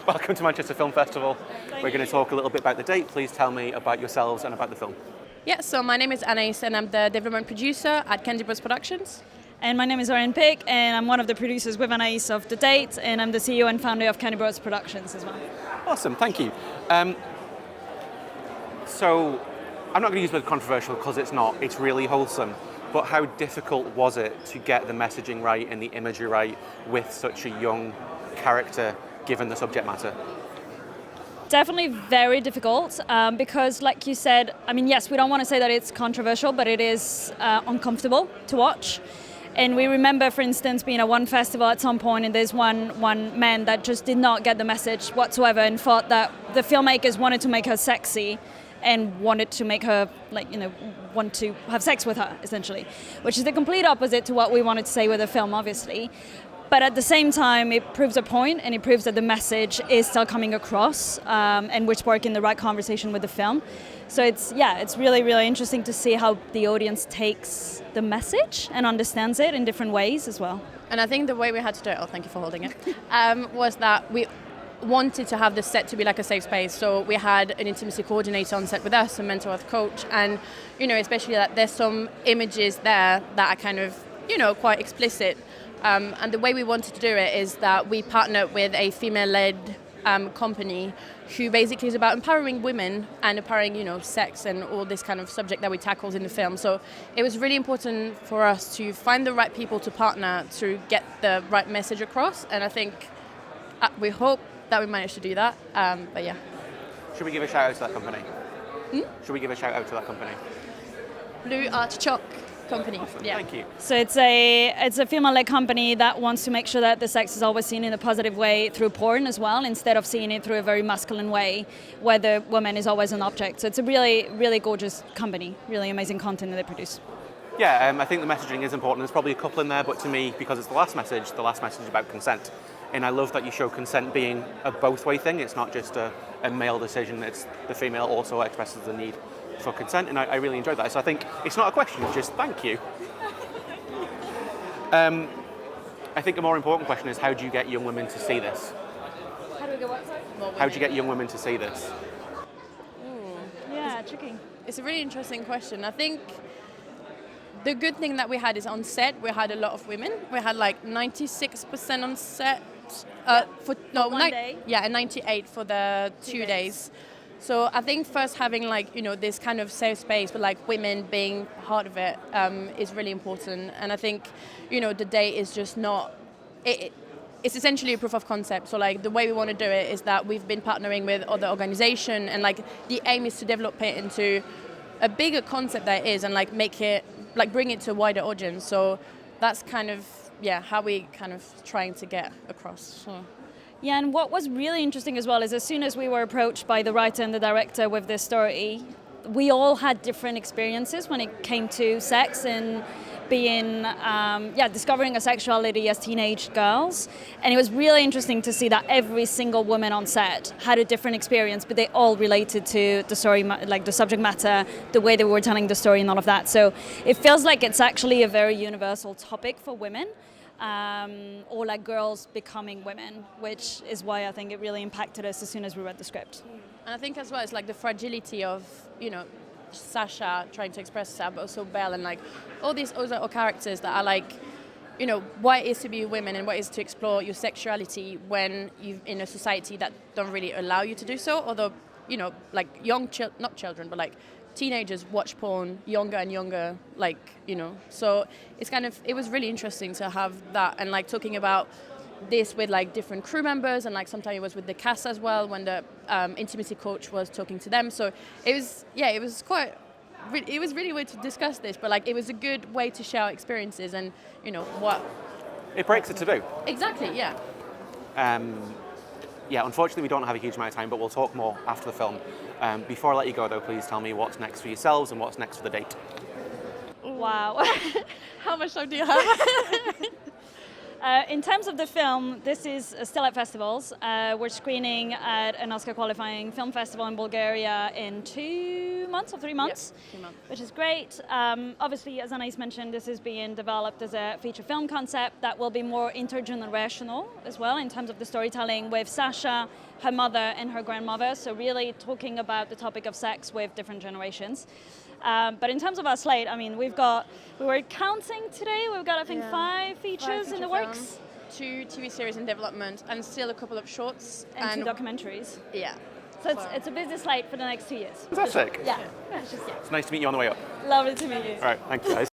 Welcome to Manchester Film Festival. We're going to talk a little bit about the date. Please tell me about yourselves and about the film. Yeah, so my name is Anais and I'm the development producer at Candy Bros Productions. And my name is Orion Pick and I'm one of the producers with Anais of The Date, and I'm the CEO and founder of Candy Bros Productions as well. Awesome, thank you. So I'm not going to use the word controversial because it's not. It's really wholesome. But how difficult was it to get the messaging right and the imagery right with such a young character, given the subject matter? Definitely very difficult because, like you said, I mean, yes, we don't want to say that it's controversial, but it is uncomfortable to watch. And we remember, for instance, being at one festival at some point, and there's one man that just did not get the message whatsoever and thought that the filmmakers wanted to make her sexy and wanted to make her, want to have sex with her, essentially, which is the complete opposite to what we wanted to say with the film, obviously. But at the same time, it proves a point, and it proves that the message is still coming across, and we're sparking the right conversation with the film. So it's really, really interesting to see how the audience takes the message and understands it in different ways as well. And I think the way we had to do it, thank you for holding it, was that we wanted to have the set to be like a safe space. So we had an intimacy coordinator on set with us, a mental health coach, and especially that there's some images there that are kind of quite explicit. And the way we wanted to do it is that we partnered with a female-led company who basically is about empowering women and empowering sex and all this kind of subject that we tackled in the film. So it was really important for us to find the right people to partner to get the right message across, and I think we hope that we managed to do that. But yeah. Should we give a shout out to that company? Should we give a shout out to that company? Blue Artichoke Company. Awesome. Yeah. Thank you. So it's a female-led company that wants to make sure that the sex is always seen in a positive way through porn as well, instead of seeing it through a very masculine way where the woman is always an object. So it's a really, really gorgeous company, really amazing content that they produce. Yeah, I think the messaging is important. There's probably a couple in there, but to me, because it's the last message is about consent. And I love that you show consent being a both-way thing. It's not just a male decision. It's the female also expresses the need for consent, and I really enjoyed that. So I think it's not a question, it's just thank you. I think a more important question is, how do you get young women to see this? How do we go what? How do you get young women to see this? Yeah, tricky. It's a really interesting question. I think the good thing that we had is on set, we had a lot of women. We had like 96% on set. One day? Yeah, and 98 for the 2 days. So I think first having this kind of safe space, but like women being part of it is really important. And I think the date is just not. It's essentially a proof of concept. So like the way we want to do it is that we've been partnering with other organizations, and like the aim is to develop it into a bigger concept that it is, and like make it bring it to a wider audience. So that's kind of how we kind of trying to get across. So. Yeah, and what was really interesting as well is as soon as we were approached by the writer and the director with this story, we all had different experiences when it came to sex and being, discovering a sexuality as teenage girls. And it was really interesting to see that every single woman on set had a different experience, but they all related to the story, like the subject matter, the way they were telling the story and all of that. So it feels like it's actually a very universal topic for women. Or like girls becoming women, which is why I think it really impacted us as soon as we read the script. And I think as well it's like the fragility of Sasha trying to express herself, but also Belle, and like all these other characters that are like what it is to be a woman and what it is to explore your sexuality when you're in a society that don't really allow you to do so. Although like not children, but like teenagers watch porn younger and younger, so it was really interesting to have that, and like talking about this with like different crew members, and like sometimes it was with the cast as well when the intimacy coach was talking to them. So it was really weird to discuss this, but like it was a good way to share our experiences and what It breaks the taboo. Exactly. Yeah. Unfortunately we don't have a huge amount of time, but we'll talk more after the film. Before I let you go though, please tell me what's next for yourselves and what's next for the date. Wow. How much time do you have? In terms of the film, this is still at festivals. We're screening at an Oscar qualifying film festival in Bulgaria in 2 months or 3 months, Yep, 2 months. which is great. Obviously, as Anais mentioned, this is being developed as a feature film concept that will be more intergenerational as well in terms of the storytelling with Sasha, her mother, and her grandmother. So really talking about the topic of sex with different generations. But in terms of our slate, I mean, we were counting today, we've got, I think, 5 features in the works. 2 TV series in development, and still a couple of shorts. And 2 documentaries. Yeah. So it's a busy slate for the next 2 years. Fantastic. Yeah. It's nice to meet you on the way up. Lovely to meet you. All right, thank you guys.